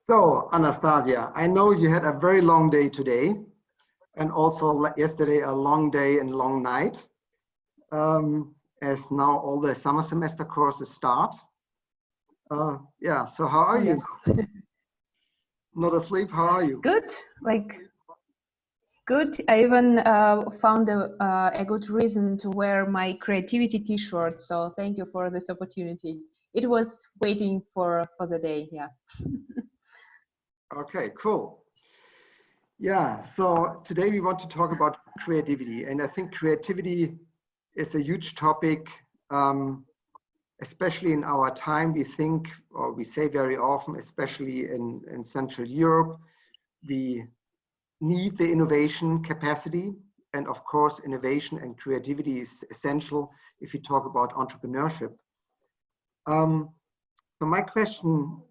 So, Anastasia, I know you had a very long day today and also yesterday a long day and long night, as now all the summer semester courses start. Yeah, so how are you? Yes. Not asleep, how are you? Good, good. I even found a good reason to wear my creativity t-shirt, so thank you for this opportunity. It was waiting for the day, yeah. Okay, cool. Yeah, so today we want to talk about creativity, and I think creativity is a huge topic, especially in our time. We think, or we say very often, especially in Central Europe, we need the innovation capacity, and of course innovation and creativity is essential if you talk about entrepreneurship. So my question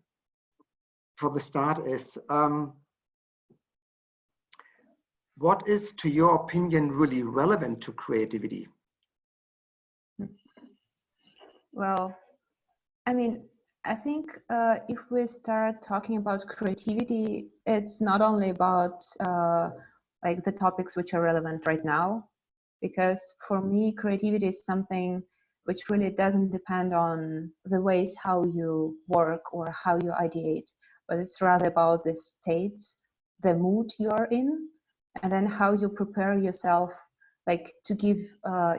for the start is, what is, to your opinion, really relevant to creativity? Well, I mean, I think if we start talking about creativity, it's not only about like the topics which are relevant right now, because for me, creativity is something which really doesn't depend on the ways how you work or how you ideate, but it's rather about the state, the mood you're in, and then how you prepare yourself, like to give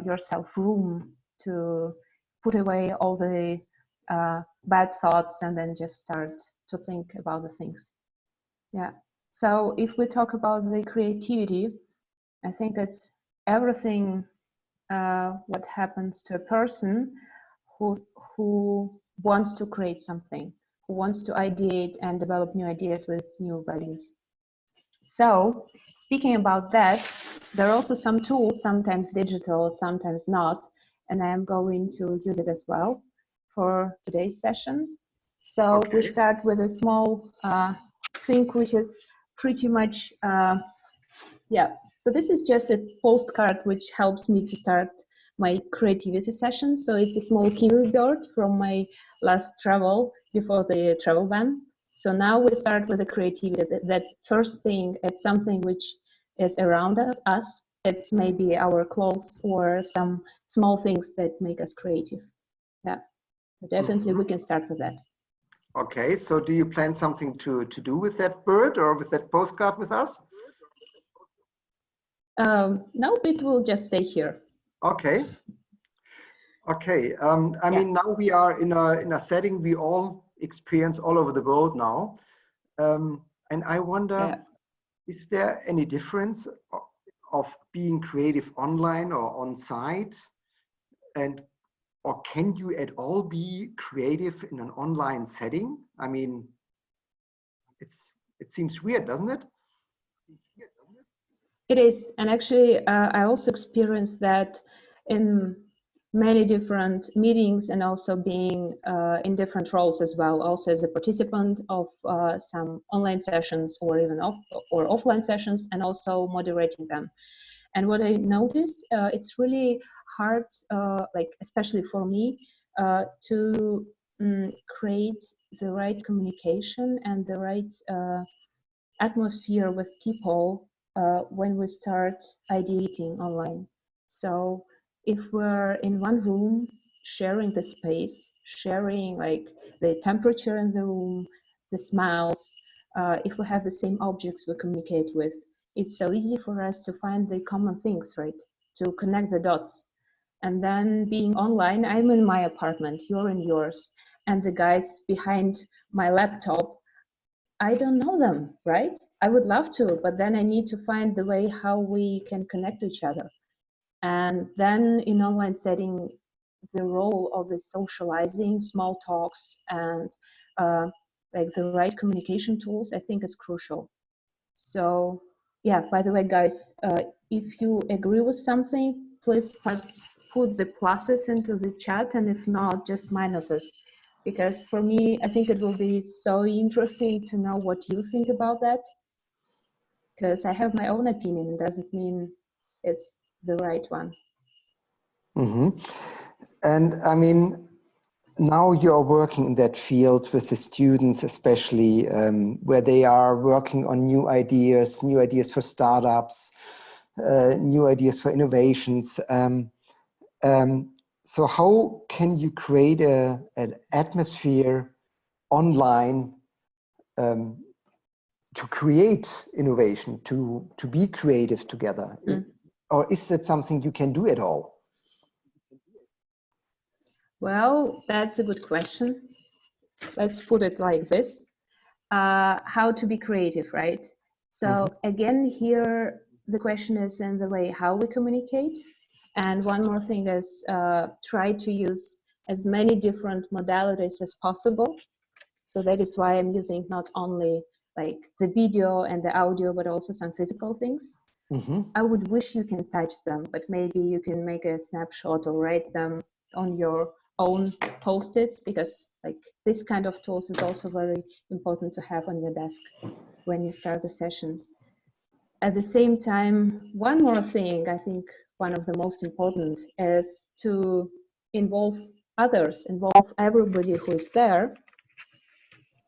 yourself room to put away all the bad thoughts and then just start to think about the things. Yeah. So if we talk about the creativity, I think it's everything what happens to a person who wants to create something, who wants to ideate and develop new ideas with new values. So speaking about that, there are also some tools, sometimes digital, sometimes not, and I am going to use it as well for today's session. So we start with a small thing which is pretty much, yeah. So this is just a postcard which helps me to start my creativity session. So it's a small kiwi bird from my last travel before the travel ban. So now we start with the creativity. That first thing, it's something which is around us. It's maybe our clothes or some small things that make us creative. Yeah, definitely we can start with that. Okay, so do you plan something to do with that bird or with that postcard with us? No, it will just stay here. Okay. Okay. I mean, now we are in a setting we all experience all over the world now. And I wonder, is there any difference of being creative online or on site? Or can you at all be creative in an online setting? I mean, it seems weird, doesn't it? It is, and actually, I also experienced that in many different meetings, and also being in different roles as well. Also as a participant of some online sessions, or even offline sessions, and also moderating them. And what I noticed, it's really hard, like especially for me, to create the right communication and the right atmosphere with people when we start ideating online. So if we're in one room, sharing the space, sharing like the temperature in the room, the smells, if we have the same objects we communicate with, it's so easy for us to find the common things, right? To connect the dots. And then being online, I'm in my apartment, you're in yours, and the guys behind my laptop, I don't know them, right? I would love to, but then I need to find the way how we can connect to each other. And then in online setting, the role of the socializing, small talks, and like the right communication tools, I think is crucial. So yeah, by the way, guys, if you agree with something, please put the pluses into the chat, and if not, just minuses. Because for me, I think it will be so interesting to know what you think about that. Because I have my own opinion, it doesn't mean it's the right one. Mm-hmm. And I mean, now you're working in that field with the students, especially where they are working on new ideas for startups, new ideas for innovations. So how can you create an atmosphere online to create innovation, to be creative together? Or is that something you can do at all? Well, that's a good question. Let's put it like this. How to be creative, right? So again, here the question is in the way how we communicate. And one more thing is try to use as many different modalities as possible. So that is why I'm using not only like the video and the audio, but also some physical things. I would wish you can touch them, but maybe you can make a snapshot or write them on your own post-its, because like this kind of tools is also very important to have on your desk when you start the session. At the same time, one more thing, I think one of the most important is to involve others, involve everybody who is there.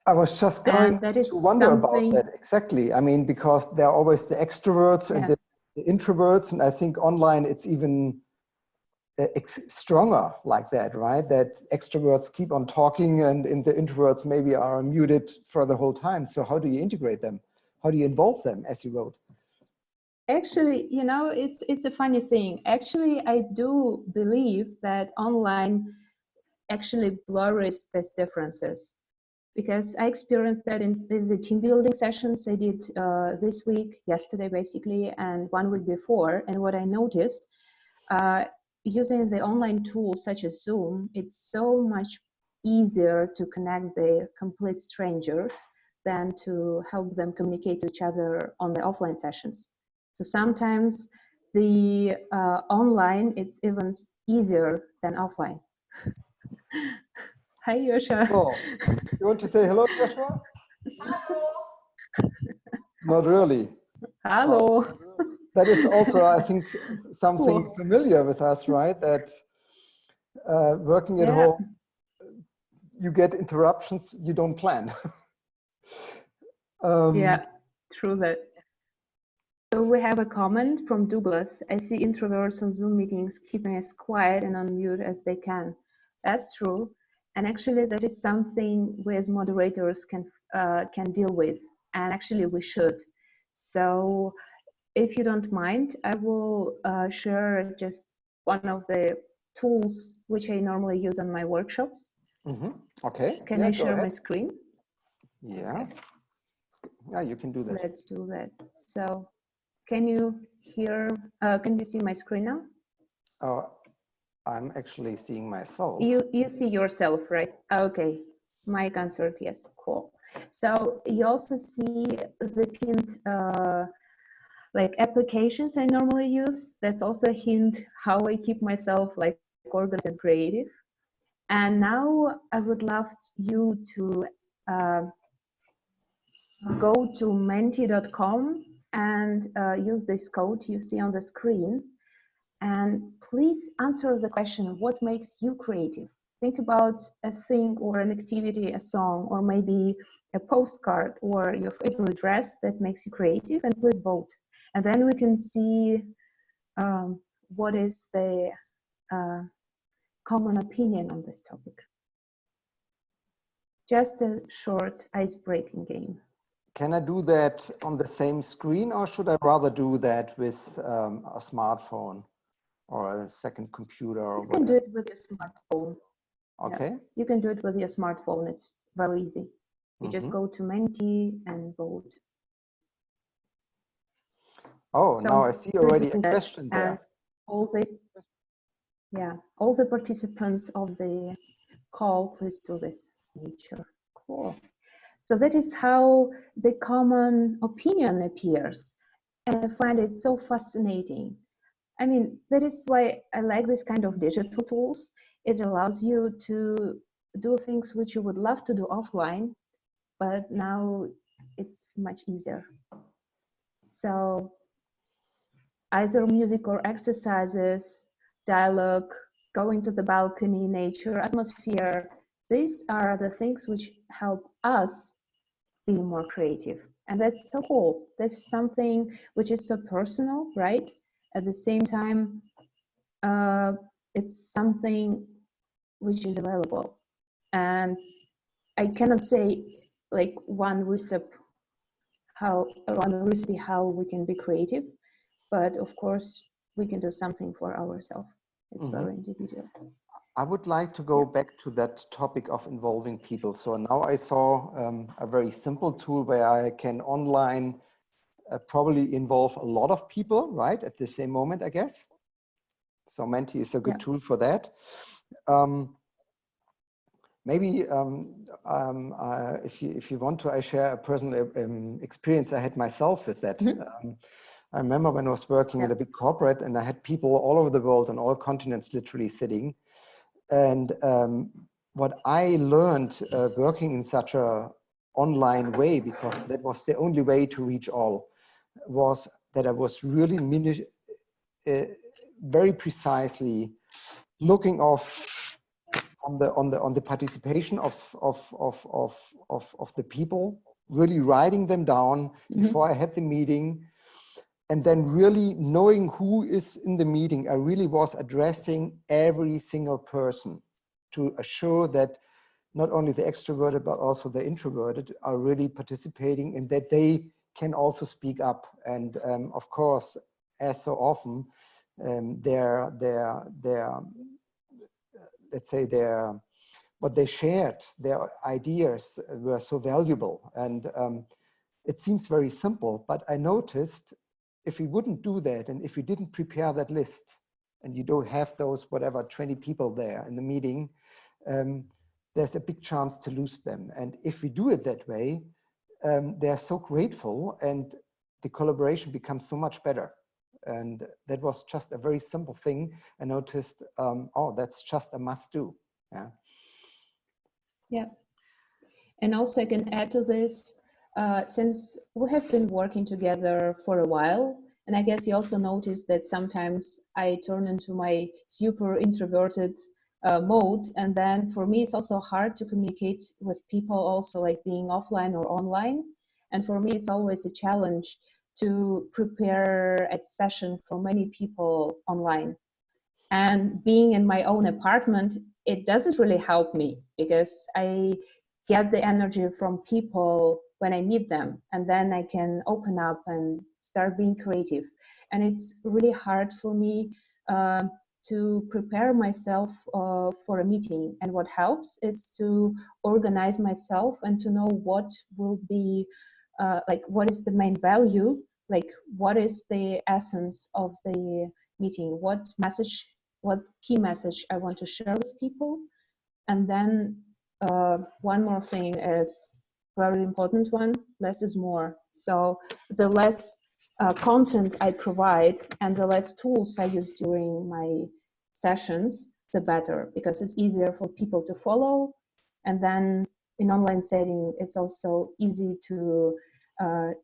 I was just going to wonder about that, exactly. I mean, because there are always the extroverts and the introverts, and I think online it's even stronger like that, right? That extroverts keep on talking and the introverts maybe are muted for the whole time. So how do you integrate them? How do you involve them, as you wrote? Actually, you know, it's a funny thing. Actually, I do believe that online actually blurs these differences, because I experienced that in the team building sessions I did this week, yesterday basically, and 1 week before. And what I noticed, using the online tools such as Zoom, it's so much easier to connect the complete strangers than to help them communicate to each other on the offline sessions. So sometimes the online, it's even easier than offline. Hi, Joshua. Oh, you want to say hello, Joshua? Hello. Not really. Hello. So, that is also, I think, something familiar with us, right? That working at home, you get interruptions you don't plan. Yeah, true that. So we have a comment from Douglas. I see introverts on Zoom meetings keeping as quiet and on mute as they can. That's true. And actually that is something we as moderators can deal with. And actually we should. So if you don't mind, I will share just one of the tools which I normally use on my workshops. Okay. Can I share my screen? Yeah. Okay. Yeah, you can do that. Let's do that. So can you hear, can you see my screen now? Oh, I'm actually seeing myself. You see yourself, right? Okay. Mic answered yes. Cool. So you also see the pinned like applications I normally use. That's also a hint how I keep myself like organized and creative. And now I would love you to go to menti.com and use this code you see on the screen. And please answer the question, what makes you creative? Think about a thing or an activity, a song, or maybe a postcard or your favorite dress that makes you creative, and please vote. And then we can see what is the common opinion on this topic. Just a short ice-breaking game. Can I do that on the same screen, or should I rather do that with a smartphone or a second computer? Or you can do it with your smartphone. Okay. Yeah. You can do it with your smartphone. It's very easy. You just go to Menti and vote. Oh, so now I see already a question there. All the participants of the call, please do this. Nature. Cool. So that is how the common opinion appears. And I find it so fascinating. I mean, that is why I like this kind of digital tools. It allows you to do things which you would love to do offline, but now it's much easier. So either music or exercises, dialogue, going to the balcony, nature, atmosphere, these are the things which help us be more creative. And that's so cool. That's something which is so personal, right? At the same time, it's something which is available. And I cannot say like one recipe how we can be creative, but of course we can do something for ourselves. It's very individual. I would like to go back to that topic of involving people. So now I saw a very simple tool where I can online probably involve a lot of people, right, at the same moment, I guess. So Menti is a good tool for that. Maybe if you want to, I share a personal experience I had myself with that. I remember when I was working at a big corporate, and I had people all over the world on all continents literally sitting. And what I learned working in such a online way, because that was the only way to reach all, was that I was really very precisely looking on the participation of the people, really writing them down before I had the meeting, and then really knowing who is in the meeting. I really was addressing every single person to assure that not only the extroverted, but also the introverted are really participating, and that they can also speak up. And of course, as so often, let's say what they shared, their ideas were so valuable. And it seems very simple, but I noticed if we wouldn't do that, and if we didn't prepare that list, and you don't have those, whatever, 20 people there in the meeting, there's a big chance to lose them. And if we do it that way, they're so grateful, and the collaboration becomes so much better. And that was just a very simple thing. I noticed, oh, that's just a must do. Yeah. And also I can add to this, since we have been working together for a while, and I guess you also noticed that sometimes I turn into my super introverted mode, and then for me it's also hard to communicate with people also, like being offline or online. And for me it's always a challenge to prepare a session for many people online. And being in my own apartment, it doesn't really help me, because I get the energy from people when I meet them, and then I can open up and start being creative. And it's really hard for me to prepare myself for a meeting. And what helps is to organize myself and to know what will be, like what is the main value, like what is the essence of the meeting, what key message I want to share with people. And then one more thing is very important one, less is more. So the less content I provide and the less tools I use during my sessions, the better, because it's easier for people to follow. And then in online setting, it's also easy to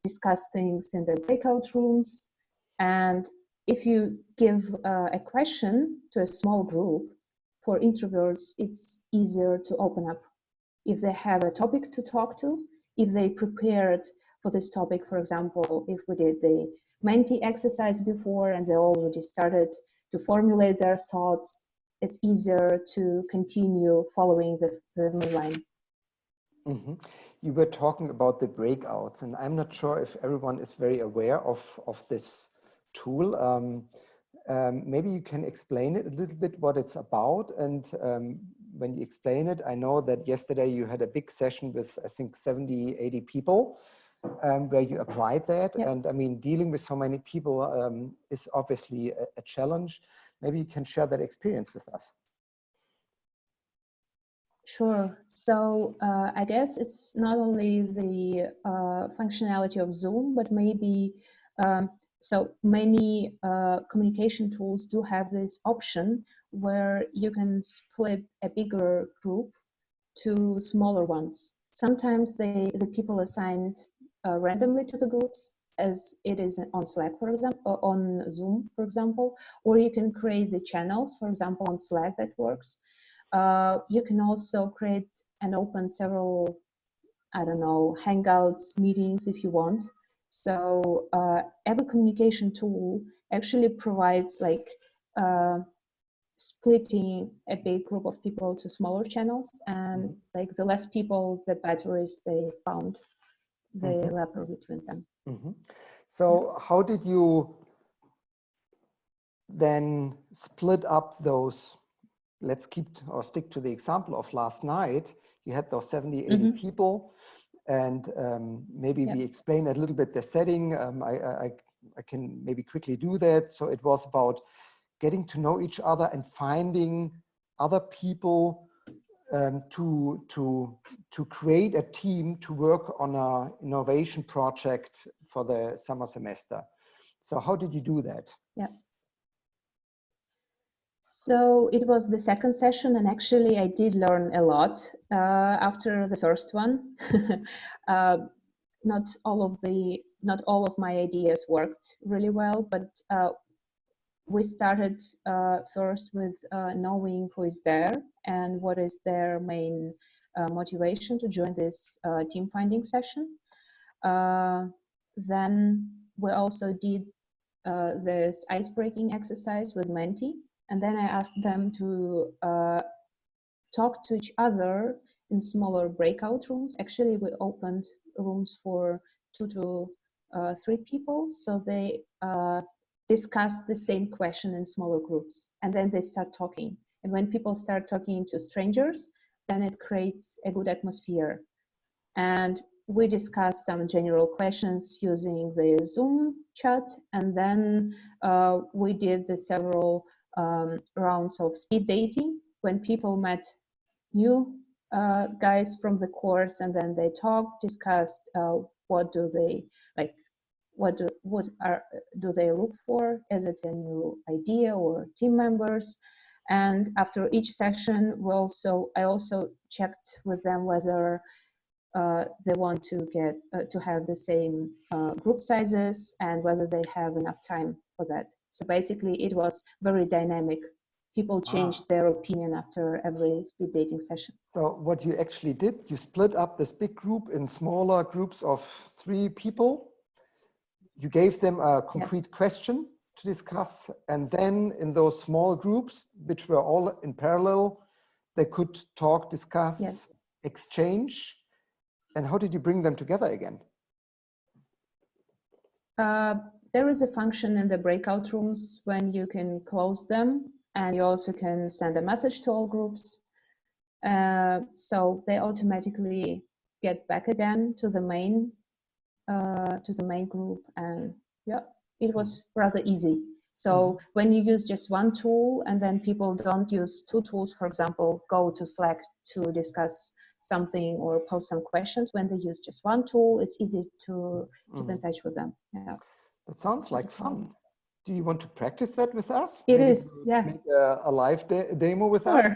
discuss things in the breakout rooms. And if you give a question to a small group, for introverts, it's easier to open up. If they have a topic to talk to, if they prepared for this topic, for example, if we did the Menti exercise before and they already started to formulate their thoughts, it's easier to continue following the line. You were talking about the breakouts, and I'm not sure if everyone is very aware of this tool. Maybe you can explain it a little bit, what it's about. And when you explain it, I know that yesterday you had a big session with, I think, 70, 80 people where you applied that. Yep. And I mean, dealing with so many people is obviously a challenge. Maybe you can share that experience with us. Sure. So I guess it's not only the functionality of Zoom, but maybe so many communication tools do have this option where you can split a bigger group to smaller ones. Sometimes the people assigned randomly to the groups, as it is on Slack, for example, or on Zoom, for example, or you can create the channels, for example, on Slack that works. You can also create and open several, I don't know, Hangouts, meetings if you want. So every communication tool actually provides like splitting a big group of people to smaller channels, and like the less people, the better is they found the rapport between them. So how did you then split up those? Let's stick to the example of last night. You had those 70, 80 people, and maybe we explain a little bit the setting. I can maybe quickly do that. So it was about getting to know each other and finding other people to create a team to work on an innovation project for the summer semester. So how did you do that? Yeah. So it was the second session, and actually I did learn a lot after the first one. Not all of my ideas worked really well, but we started first with knowing who is there and what is their main motivation to join this team finding session. Then we also did this ice-breaking exercise with Menti, and then I asked them to talk to each other in smaller breakout rooms. Actually, we opened rooms for 2 to 3 people, so they discuss the same question in smaller groups, and then they start talking. And when people start talking to strangers, then it creates a good atmosphere. And we discussed some general questions using the Zoom chat, and then we did the several rounds of speed dating when people met new guys from the course, and then they talked, discussed what do they like, what do they look for? Is it a new idea or team members? And after each session, I also checked with them whether they want to get to have the same group sizes and whether they have enough time for that. So basically, it was very dynamic. People changed their opinion after every speed dating session. So what you actually did, you split up this big group in smaller groups of 3 people. You gave them a concrete question to discuss, and then in those small groups, which were all in parallel, they could talk, discuss, exchange. And how did you bring them together again? There is a function in the breakout rooms when you can close them, and you also can send a message to all groups. So they automatically get back again to the main group, and it was rather easy. So when you use just one tool, and then people don't use 2 tools, for example, go to Slack to discuss something or post some questions. When they use just one tool, it's easy to keep in touch with them. Yeah. That sounds like fun. Do you want to practice that with us? It is, yeah. Make a live demo with us?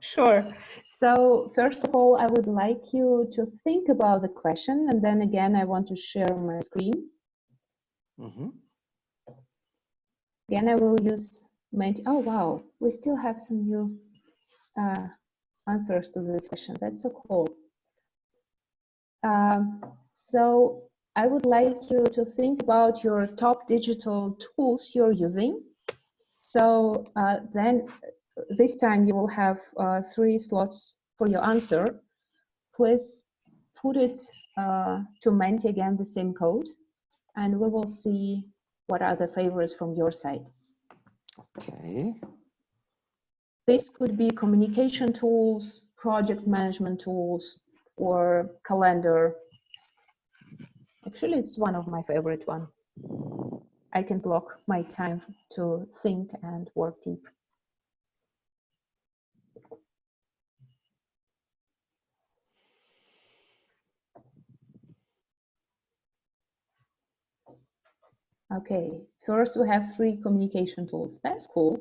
Sure. So first of all, I would like you to think about the question, and then again, I want to share my screen. Again, I will use Menti. Oh, wow. We still have some new answers to this question. That's so cool. So I would like you to think about your top digital tools you're using. So then this time you will have 3 slots for your answer. Please put it to Menti again, the same code, and we will see what are the favorites from your side. Okay. This could be communication tools, project management tools, or calendar. Actually, it's one of my favorite ones. I can block my time to think and work deep. Okay, first we have 3 communication tools. That's cool.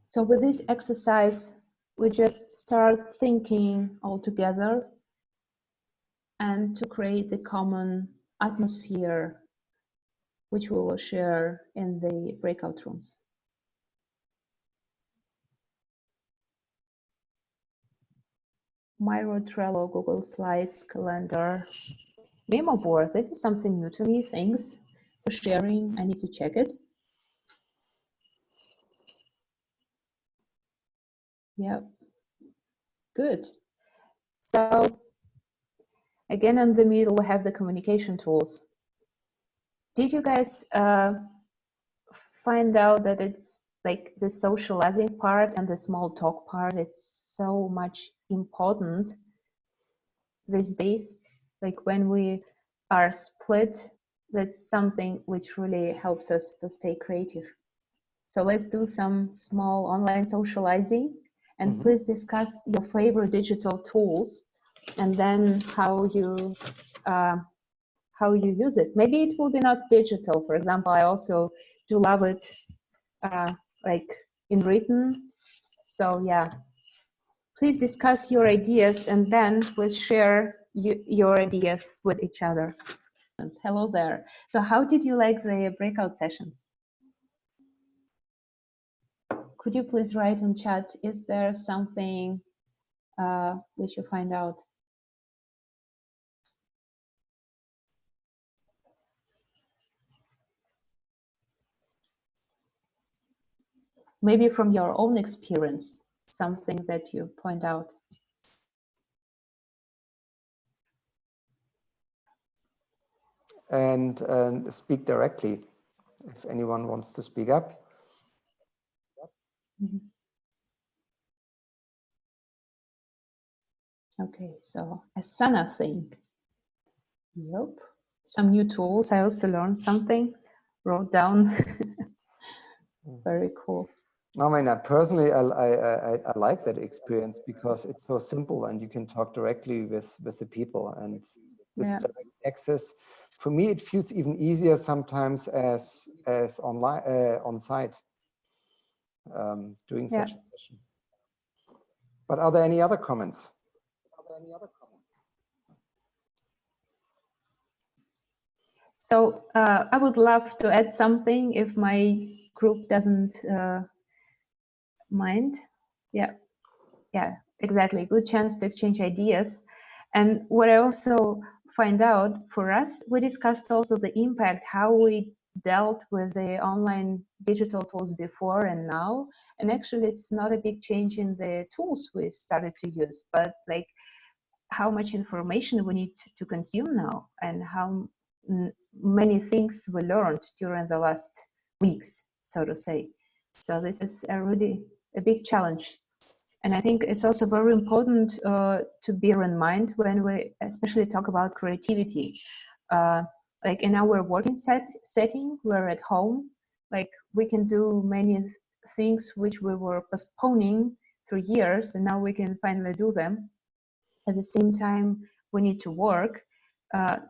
So with this exercise, we just start thinking all together and to create the common atmosphere which we will share in the breakout rooms. Miro, Trello, Google Slides, Calendar, Memo board. This is something new to me. Thanks for sharing. I need to check it. Yep. Good. So again, in the middle, we have the communication tools. Did you guys find out that it's like the socializing part and the small talk part, it's so much important these days? Like when we are split, that's something which really helps us to stay creative. So let's do some small online socializing, and please discuss your favorite digital tools and then how you use it. Maybe it will be not digital. For example, I also do love it like in written. So yeah, please discuss your ideas and then we'll share your ideas with each other. Hello there. So how did you like the breakout sessions? Could you please write on chat, is there something which you find out? Maybe from your own experience, something that you point out. And speak directly if anyone wants to speak up. Okay, so Asana thing. Yep. Some new tools. I also learned something, wrote down. Very cool. I mean, personally, I like that experience because it's so simple and you can talk directly with the people, and this direct access. For me, it feels even easier sometimes as online on site doing such a session. But are there any other comments? So I would love to add something if my group doesn't mind. Yeah, exactly. Good chance to exchange ideas. And what I also find out for us, we discussed also the impact, how we dealt with the online digital tools before and now. And actually, it's not a big change in the tools we started to use, but like how much information we need to consume now and how many things we learned during the last weeks, so to say. So this is really a big challenge. And I think it's also very important to bear in mind when we especially talk about creativity. Like in our working setting, we're at home, like we can do many things which we were postponing for years, and now we can finally do them. At the same time, we need to work.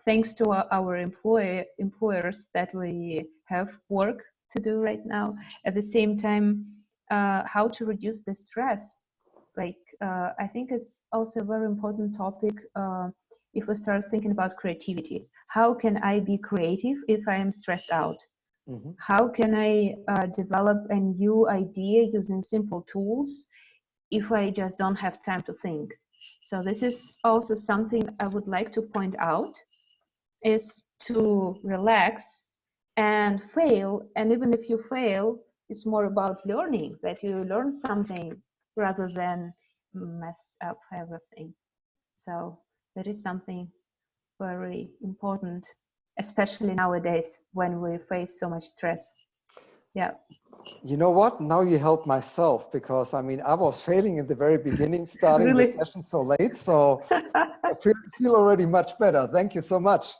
Thanks to our employers that we have work to do right now. At the same time, how to reduce the stress. Like, I think it's also a very important topic if we start thinking about creativity. How can I be creative if I am stressed out? How can I develop a new idea using simple tools if I just don't have time to think? So this is also something I would like to point out, is to relax and fail. And even if you fail, it's more about learning, that you learn something rather than mess up everything. So that is something very important, especially nowadays when we face so much stress. Yeah. You know what? Now you help myself, because I mean, I was failing in the very beginning, starting the session so late. So I feel already much better. Thank you so much.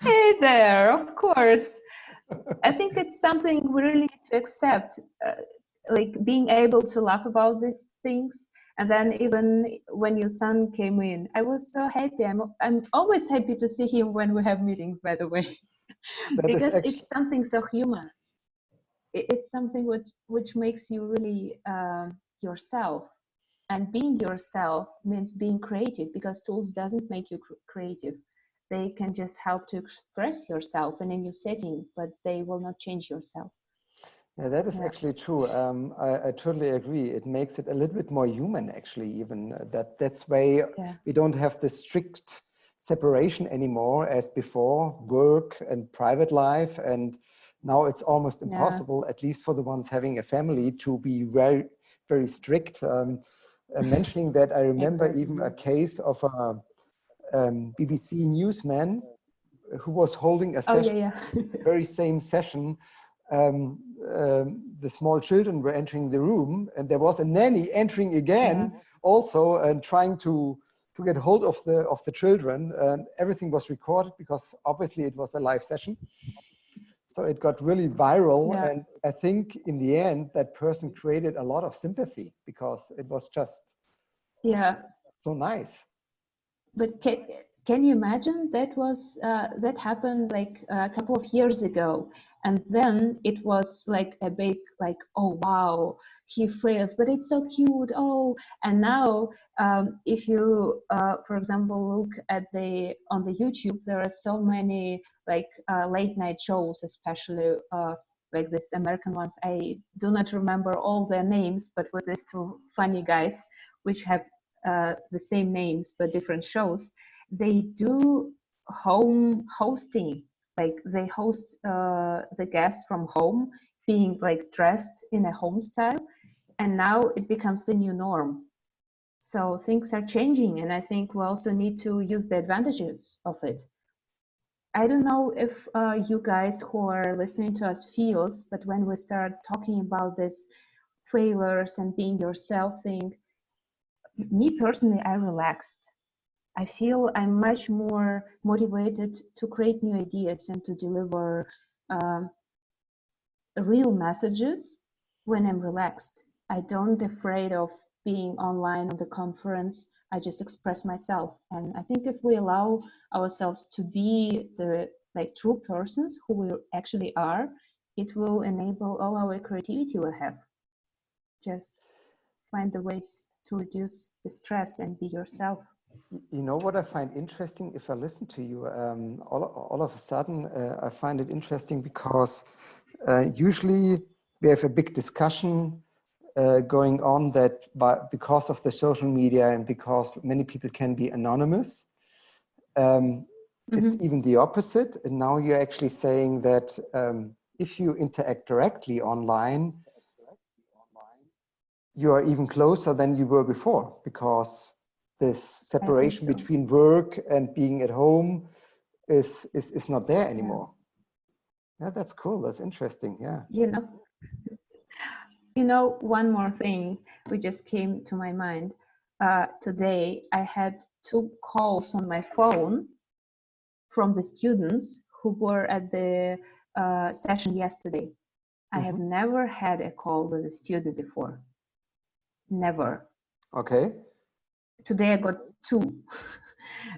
Hey there, of course. I think it's something we really need to accept, like being able to laugh about these things. And then even when your son came in, I was so happy. I'm always happy to see him when we have meetings, by the way, because it's something so human. It's something which makes you really yourself. And being yourself means being creative, because tools doesn't make you creative. They can just help to express yourself in a new setting, but they will not change yourself. Yeah, that is actually true. I totally agree. It makes it a little bit more human, actually, even that's why we don't have the strict separation anymore as before, work and private life. And now it's almost impossible, at least for the ones having a family, to be very, very strict. Mentioning that, I remember even a case of a BBC newsman who was holding a session, the very same session. The small children were entering the room, and there was a nanny entering again also and trying to get hold of the children, and everything was recorded because obviously it was a live session. So it got really viral, and I think in the end that person created a lot of sympathy because it was just so nice. But can you imagine that happened like a couple of years ago, and then it was like a big like, oh wow, he fails, but it's so cute. Oh, and now if you for example look at on the YouTube, there are so many like late night shows, especially like this American ones. I do not remember all their names, but with these two funny guys which have the same names but different shows, they do home hosting. Like they host the guests from home, being like dressed in a home style, and now it becomes the new norm. So things are changing, and I think we also need to use the advantages of it. I don't know if you guys who are listening to us feels, but when we start talking about this failures and being yourself thing, me personally, I relaxed. I feel I'm much more motivated to create new ideas and to deliver real messages when I'm relaxed. I don't afraid of being online on the conference. I just express myself. And I think if we allow ourselves to be the like true persons who we actually are, it will enable all our creativity we have. Just find the ways to reduce the stress and be yourself. You know what I find interesting? If I listen to you, all of a sudden, I find it interesting because usually we have a big discussion going on that because of the social media and because many people can be anonymous, it's even the opposite. And now you're actually saying that if you interact directly online, you are even closer than you were before, because this separation between work and being at home is not there anymore. Yeah, that's cool. That's interesting. Yeah. You know, one more thing which just came to my mind. Today, I had 2 calls on my phone from the students who were at the session yesterday. I have never had a call with a student before. Never. Okay. Today I got 2.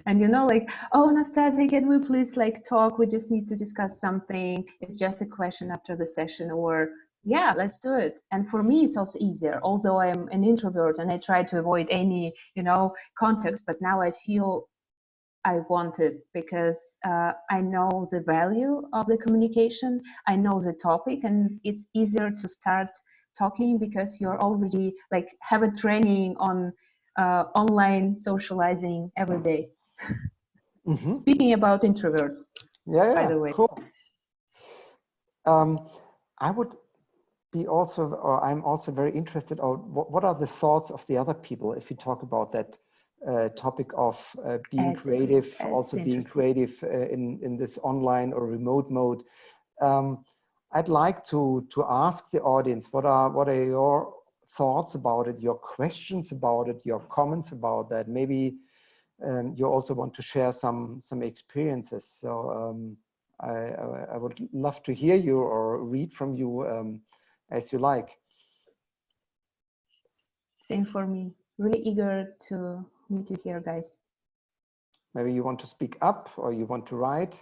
And you know, like, oh, Anastasia, can we please like talk? We just need to discuss something. It's just a question after the session, or yeah, let's do it. And for me, it's also easier, although I'm an introvert and I try to avoid any, you know, context, but now I feel I want it because I know the value of the communication. I know the topic, and it's easier to start talking because you're already like have a training on online socializing every day. Speaking about introverts, by the way. Cool. I would be also, or I'm also very interested on what are the thoughts of the other people if you talk about that topic of being creative, also being creative in this online or remote mode. I'd like to ask the audience, what are your thoughts about it, your questions about it, your comments about that? Maybe you also want to share some experiences. So I would love to hear you or read from you as you like. Same for me. Really eager to meet you here, guys. Maybe you want to speak up or you want to write.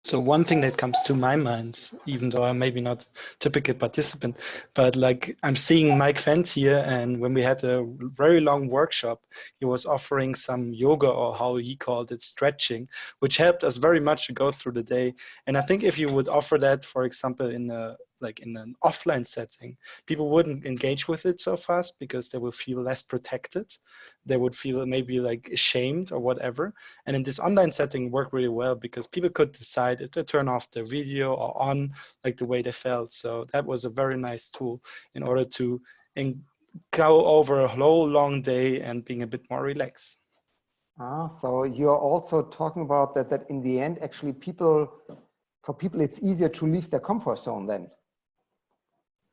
So one thing that comes to my mind, even though I'm maybe not typical participant, but like I'm seeing Mike Fent here, and when we had a very long workshop, he was offering some yoga, or how he called it, stretching, which helped us very much to go through the day. And I think if you would offer that, for example, in an offline setting, people wouldn't engage with it so fast because they will feel less protected. They would feel maybe like ashamed or whatever. And in this online setting worked really well because people could decide to turn off their video or on like the way they felt. So that was a very nice tool in order to go over a whole long day and being a bit more relaxed. So you're also talking about that in the end, actually for people, it's easier to leave their comfort zone then.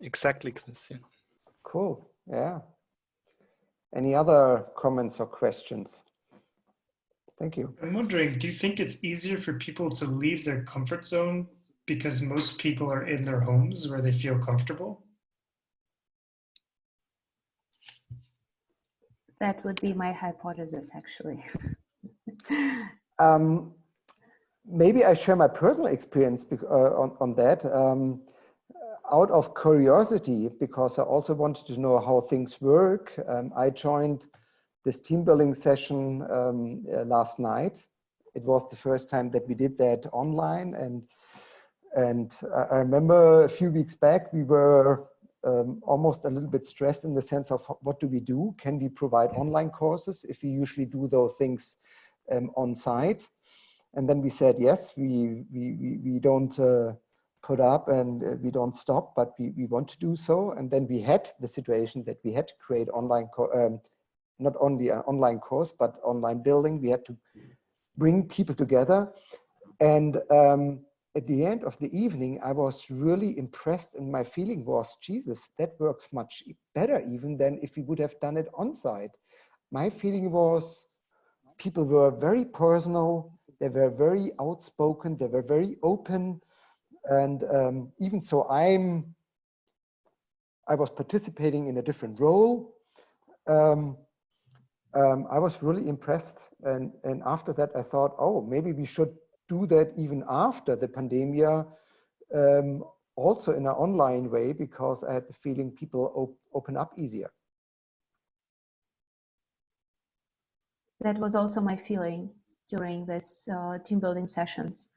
Exactly, Christian. Cool. Yeah. Any other comments or questions? Thank you. I'm wondering, do you think it's easier for people to leave their comfort zone because most people are in their homes where they feel comfortable? That would be my hypothesis, actually. Maybe I share my personal experience on that. Out of curiosity, because I also wanted to know how things work, I joined this team building session last night. It was the first time that we did that online, and I remember a few weeks back we were almost a little bit stressed in the sense of what do we do? Can we provide online courses if we usually do those things on site? And then we said yes, we don't put up and we don't stop, but we want to do so. And then we had the situation that we had to create online, not only an online course, but online building. We had to bring people together. And at the end of the evening, I was really impressed, and my feeling was, Jesus, that works much better even than if we would have done it on site. My feeling was people were very personal, they were very outspoken, they were very open. And even so, I was participating in a different role. I was really impressed. And after that, I thought, oh, maybe we should do that even after the pandemic, also in an online way, because I had the feeling people open up easier. That was also my feeling during this team building sessions.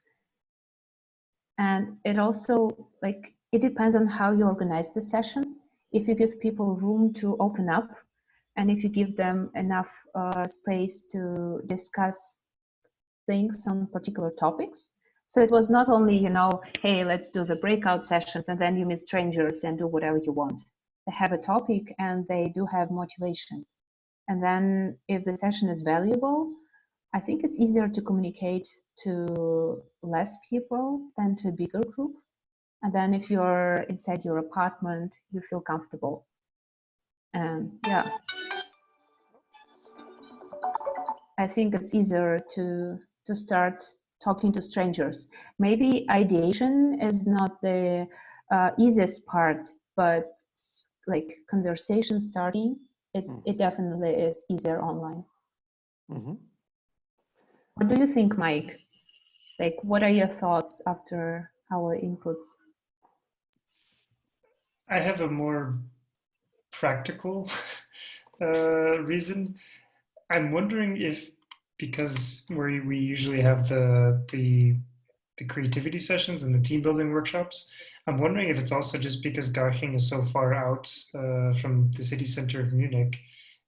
And it also, like, it depends on how you organize the session. If you give people room to open up, and if you give them enough space to discuss things on particular topics. So it was not only, you know, hey, let's do the breakout sessions and then you meet strangers and do whatever you want. They have a topic and they do have motivation. And then if the session is valuable, I think it's easier to communicate to less people than to a bigger group. And then if you're inside your apartment, you feel comfortable. And yeah, I think it's easier to start talking to strangers. Maybe ideation is not the easiest part, but like conversation starting, it definitely is easier online. Mm-hmm. What do you think, Mike? Like, what are your thoughts after our inputs? I have a more practical reason. I'm wondering if, because we usually have the creativity sessions and the team building workshops, I'm wondering if it's also just because Garching is so far out from the city center of Munich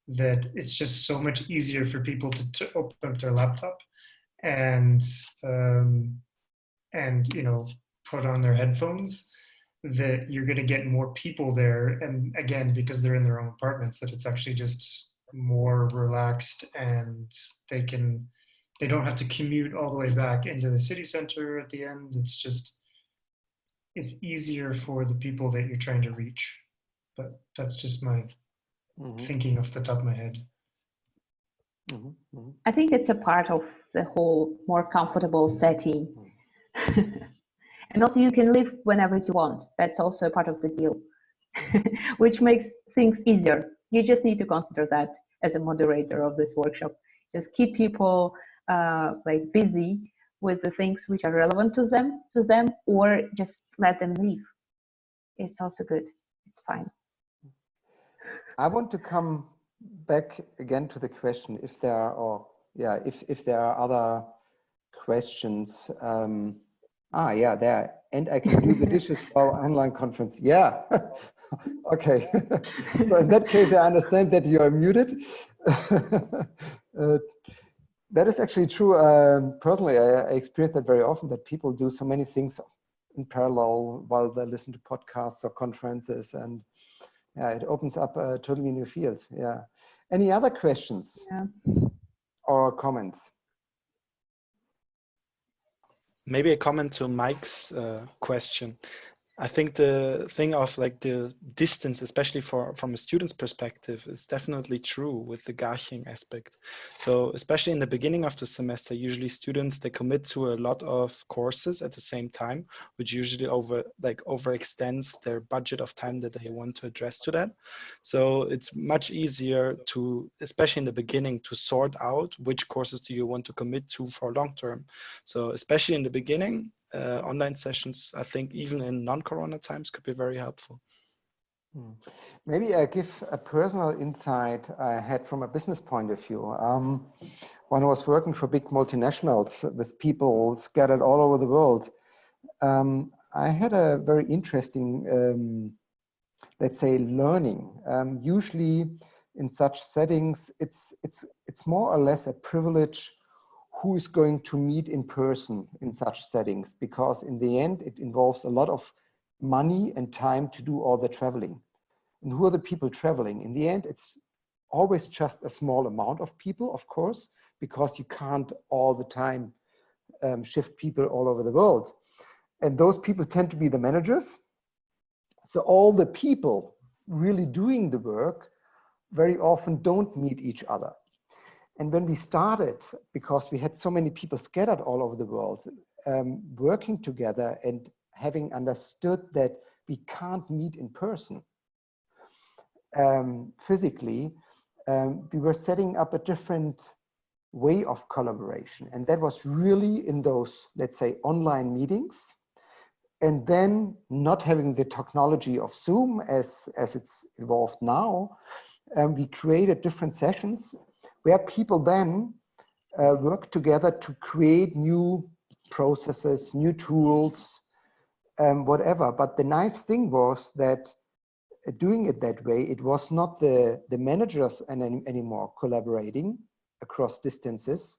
that it's just so much easier for people to open up their laptop and you know, put on their headphones, that you're going to get more people there. And again, because they're in their own apartments, that it's actually just more relaxed, and they don't have to commute all the way back into the city center at the end. It's easier for the people that you're trying to reach. But that's just my thinking off the top of my head. I think it's a part of the whole more comfortable setting. And also you can live whenever you want. That's also a part of the deal, which makes things easier. You just need to consider that as a moderator of this workshop. Just keep people like busy with the things which are relevant to them, or just let them leave. It's also good. It's fine. I want to come back again to the question if there are, or yeah, if there are other questions. Yeah, there. And I can do the dishes while online conference. Yeah. Okay. So in that case, I understand that you are muted. That is actually true. Personally, I experience that very often, that people do so many things in parallel while they listen to podcasts or conferences, and yeah, it opens up a totally new field. Yeah. Any other questions or comments? Maybe a comment to Mike's question. I think the thing of like the distance, especially from a student's perspective, is definitely true with the Garching aspect. So especially in the beginning of the semester, usually students, they commit to a lot of courses at the same time, which usually overextends their budget of time that they want to address to that. So it's much easier to, especially in the beginning, to sort out which courses do you want to commit to for long term. So especially in the beginning, online sessions, I think even in non-corona times, could be very helpful. Maybe I give a personal insight I had from a business point of view. When I was working for big multinationals with people scattered all over the world, I had a very interesting, let's say, learning. Usually in such settings, it's more or less a privilege who is going to meet in person in such settings, because in the end, it involves a lot of money and time to do all the traveling. And who are the people traveling? In the end, it's always just a small amount of people, of course, because you can't all the time shift people all over the world. And those people tend to be the managers. So all the people really doing the work very often don't meet each other. And when we started, because we had so many people scattered all over the world, working together and having understood that we can't meet in person physically, we were setting up a different way of collaboration. And that was really in those, let's say, online meetings. And then not having the technology of Zoom as it's evolved now, we created different sessions where people then work together to create new processes, new tools, whatever. But the nice thing was that doing it that way, it was not the managers anymore collaborating across distances,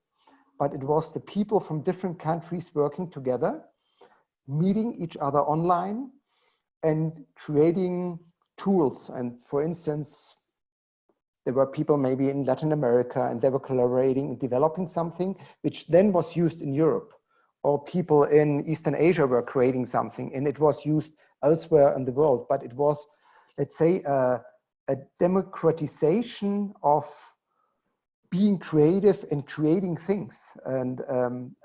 but it was the people from different countries working together, meeting each other online and creating tools. And for instance, there were people maybe in Latin America and they were collaborating and developing something which then was used in Europe, or people in Eastern Asia were creating something and it was used elsewhere in the world. But it was, let's say, a democratization of being creative and creating things. And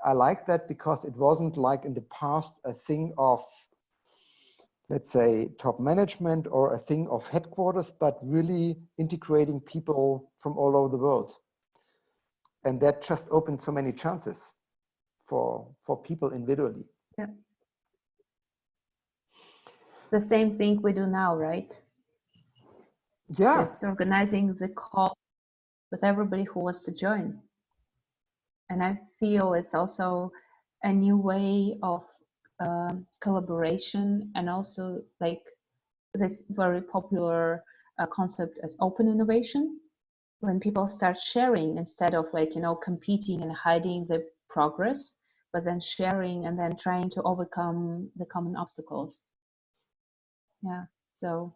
I like that, because it wasn't like in the past a thing of, let's say, top management or a thing of headquarters, but really integrating people from all over the world. And that just opened so many chances for people individually. Yeah. The same thing we do now, right? Yeah. Just organizing the call with everybody who wants to join. And I feel it's also a new way of collaboration, and also like this very popular concept as open innovation, when people start sharing instead of competing and hiding the progress, but then sharing and then trying to overcome the common obstacles. Yeah, so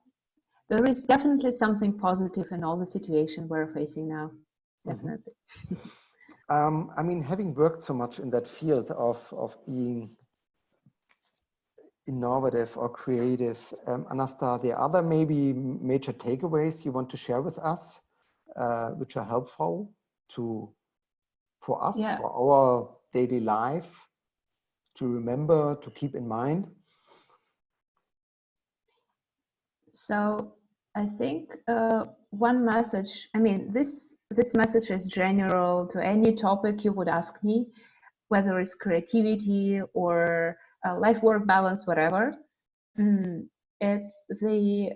there is definitely something positive in all the situation we're facing now, definitely. I mean, having worked so much in that field of being innovative or creative, Anastasia, the other maybe major takeaways you want to share with us, which are helpful for us, for our daily life, to remember, to keep in mind? So I think one message, I mean, this message is general to any topic you would ask me. whether it's creativity or life-work balance, whatever. It's the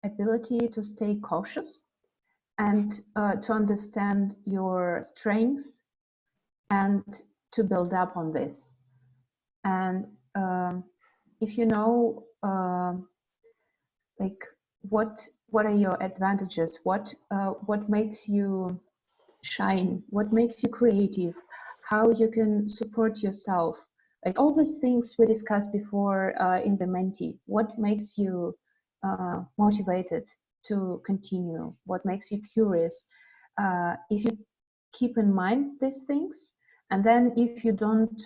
ability to stay cautious and to understand your strengths and to build up on this. And if you know like what are your advantages, what makes you shine, what makes you creative, how you can support yourself, like all these things we discussed before in the Menti. What makes you motivated to continue? What makes you curious? If you keep in mind these things, and then if you don't,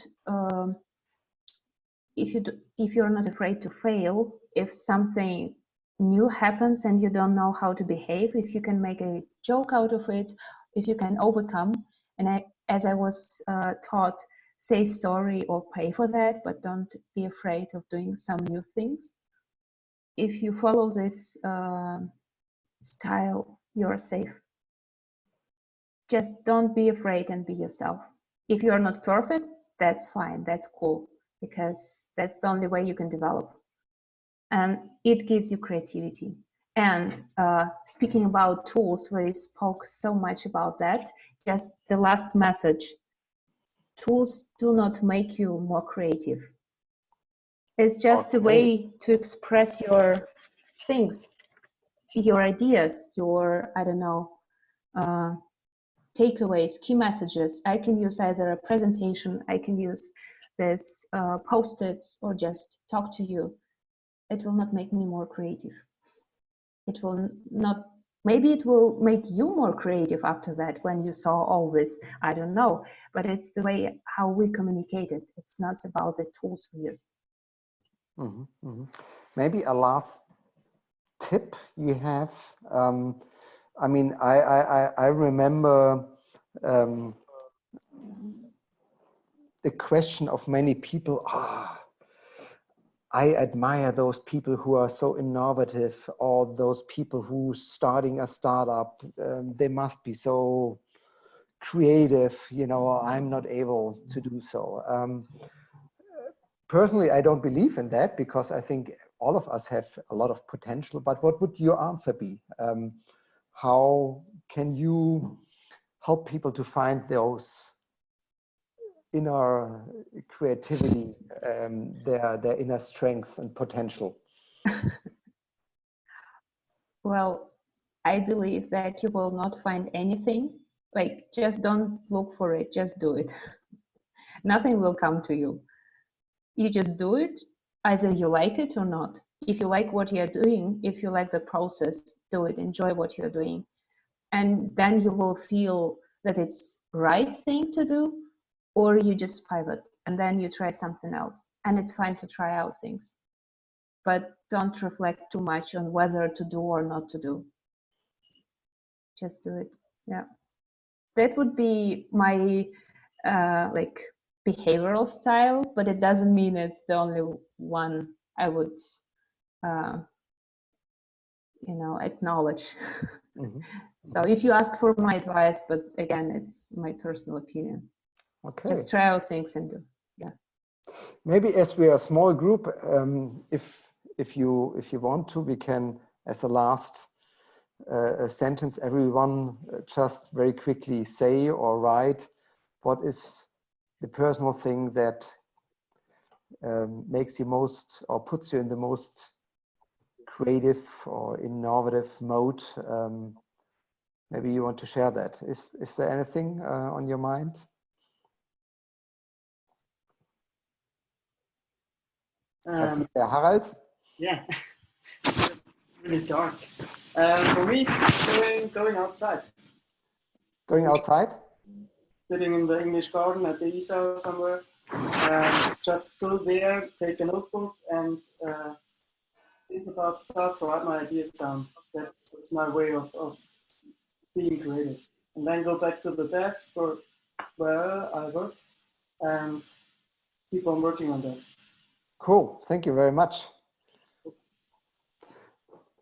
if you're not afraid to fail, if something new happens and you don't know how to behave, if you can make a joke out of it, if you can overcome, and as I was taught, say sorry or pay for that, but don't be afraid of doing some new things. If you follow this style, you're safe. Just don't be afraid and be yourself. If you're not perfect, that's fine, that's cool, because that's the only way you can develop. And it gives you creativity. And speaking about tools, we spoke so much about that. Just the last message: tools do not make you more creative. It's just a way to express your things, your ideas, your, I don't know, takeaways, key messages. I can use either a presentation, I can use this post-its, or just talk to you. It will not make me more creative. It will not, maybe it will make you more creative after that when you saw all this, I don't know, but it's the way how we communicated. It's not about the tools we used. Maybe a last tip you have. I mean, I remember the question of many people, I admire those people who are so innovative, or those people who starting a startup, they must be so creative, you know, I'm not able to do so. Personally, I don't believe in that, because I think all of us have a lot of potential. But what would your answer be? How can you help people to find those inner creativity, their inner strengths and potential? Well, I believe that you will not find anything. Like, just don't look for it, just do it. Nothing will come to you. You just do it, either you like it or not. If you like what you're doing, if you like the process, do it, enjoy what you're doing. And then you will feel that it's right thing to do, or you just pivot and then you try something else. And it's fine to try out things, but don't reflect too much on whether to do or not to do. Just do it. Yeah. That would be my like behavioral style, but it doesn't mean it's the only one I would you know, acknowledge. So if you ask for my advice, but again, it's my personal opinion. Okay. Just try out things and do. Yeah. Maybe as we are a small group, if you want to, we can, as a last sentence, everyone just very quickly say or write what is the personal thing that makes you most, or puts you in the most creative or innovative mode. Maybe you want to share that. Is there anything on your mind? Harald? Yeah, it's just really dark. For me, it's going outside. Going outside? Sitting in the English garden at the Isar somewhere. Just go there, take a notebook, and think about stuff, write my ideas down. That's my way of being creative. And then go back to the desk or where I work and keep on working on that. Cool, thank you very much.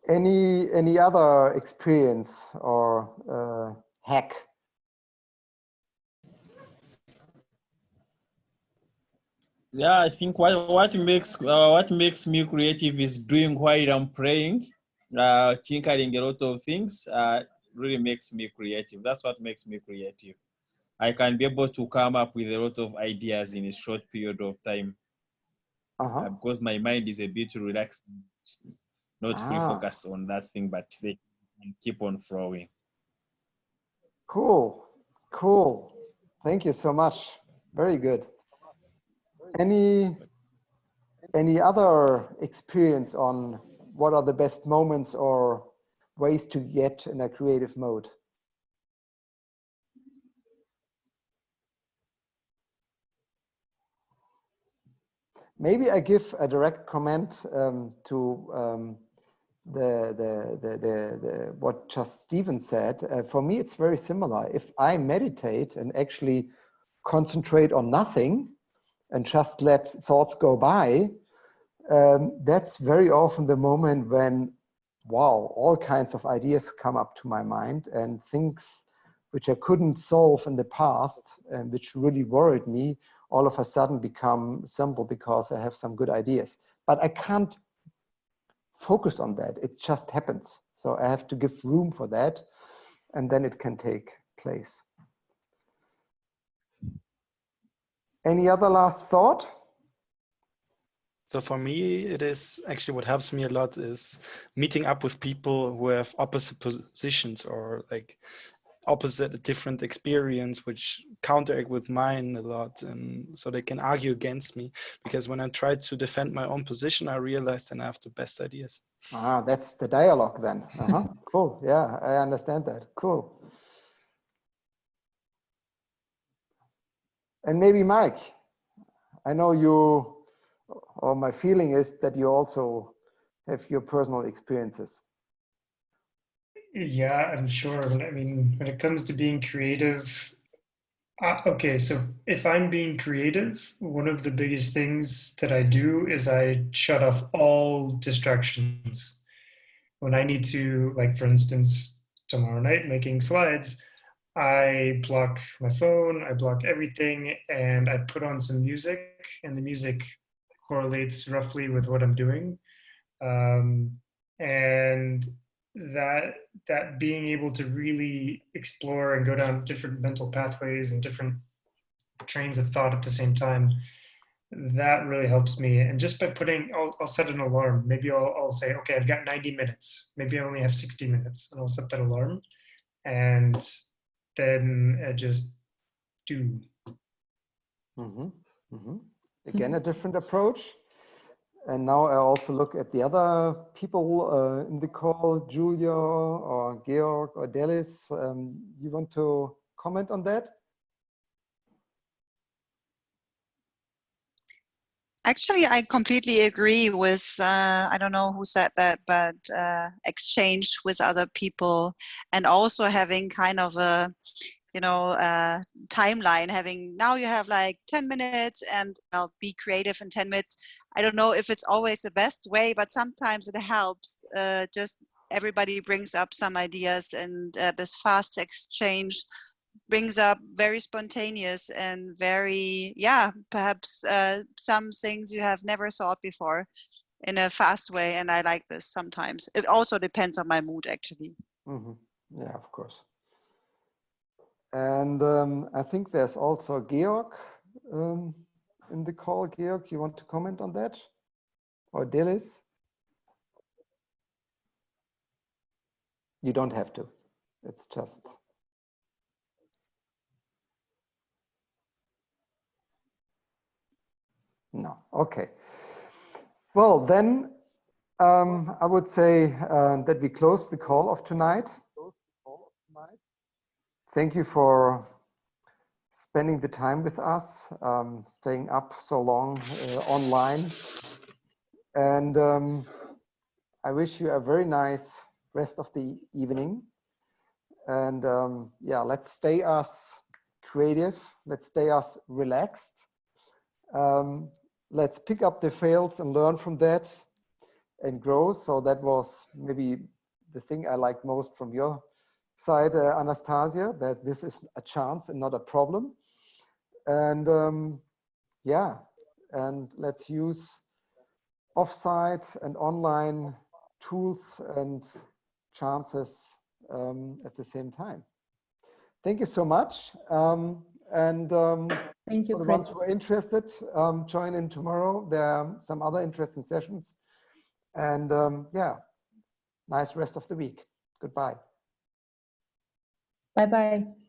Any other experience or hack? Yeah, I think what makes me creative is doing while I'm praying, tinkering a lot of things. Really makes me creative. That's what makes me creative. I can be able to come up with a lot of ideas in a short period of time, because my mind is a bit relaxed, not fully focused on that thing, but they can keep on flowing. Cool, cool. Thank you so much. Very good. Any other experience on what are the best moments or ways to get in a creative mode? Maybe I give a direct comment to what just Stephen said. For me, it's very similar. If I meditate and actually concentrate on nothing and just let thoughts go by, that's very often the moment when, wow, all kinds of ideas come up to my mind, and things which I couldn't solve in the past and which really worried me all of a sudden become simple because I have some good ideas. But I can't focus on that. It just happens. So I have to give room for that, and then it can take place. Any other last thought? So for me, it is actually what helps me a lot is meeting up with people who have opposite positions or like opposite, different experience, which counteract with mine a lot, and so they can argue against me. Because when I try to defend my own position, I realize then I have the best ideas. That's the dialogue then. Cool. Yeah, I understand that. Cool. And maybe Mike, I know you, or my feeling is that you also have your personal experiences. Yeah, I'm sure. I mean, when it comes to being creative, okay, so if I'm being creative, one of the biggest things that I do is I shut off all distractions. When I need to, like, for instance, tomorrow night making slides, I block my phone, I block everything, and I put on some music, and the music correlates roughly with what I'm doing. And that being able to really explore and go down different mental pathways and different trains of thought at the same time, that really helps me. And just by putting, I'll set an alarm. Maybe I'll say, okay, I've got 90 minutes. Maybe I only have 60 minutes, and I'll set that alarm. And then I just do. Again, a different approach. And now I also look at the other people in the call, Julia or Georg or Delis. You want to comment on that? Actually, I completely agree with, I don't know who said that, but exchange with other people, and also having kind of a, timeline, having, now you have like 10 minutes and I'll be creative in 10 minutes. I don't know if it's always the best way, but sometimes it helps. Just everybody brings up some ideas, and this fast exchange brings up very spontaneous and very, perhaps some things you have never thought before in a fast way. And I like this sometimes. It also depends on my mood, actually. Yeah, of course. And I think there's also Georg in the call. Georg, you want to comment on that? Or Delis? You don't have to. It's just... No. Okay. Well, then I would say that we close the call of tonight. Thank you for spending the time with us, staying up so long online. And I wish you a very nice rest of the evening. And yeah, let's stay us creative. Let's stay us relaxed. Let's pick up the fails and learn from that and grow. So that was maybe the thing I liked most from your side, Anastasia, that this is a chance and not a problem. And yeah, and let's use offsite and online tools and chances at the same time. Thank you so much. Thank you, for the Chris. ones who are interested, join in tomorrow. There are some other interesting sessions. And yeah, nice rest of the week. Goodbye. Bye-bye.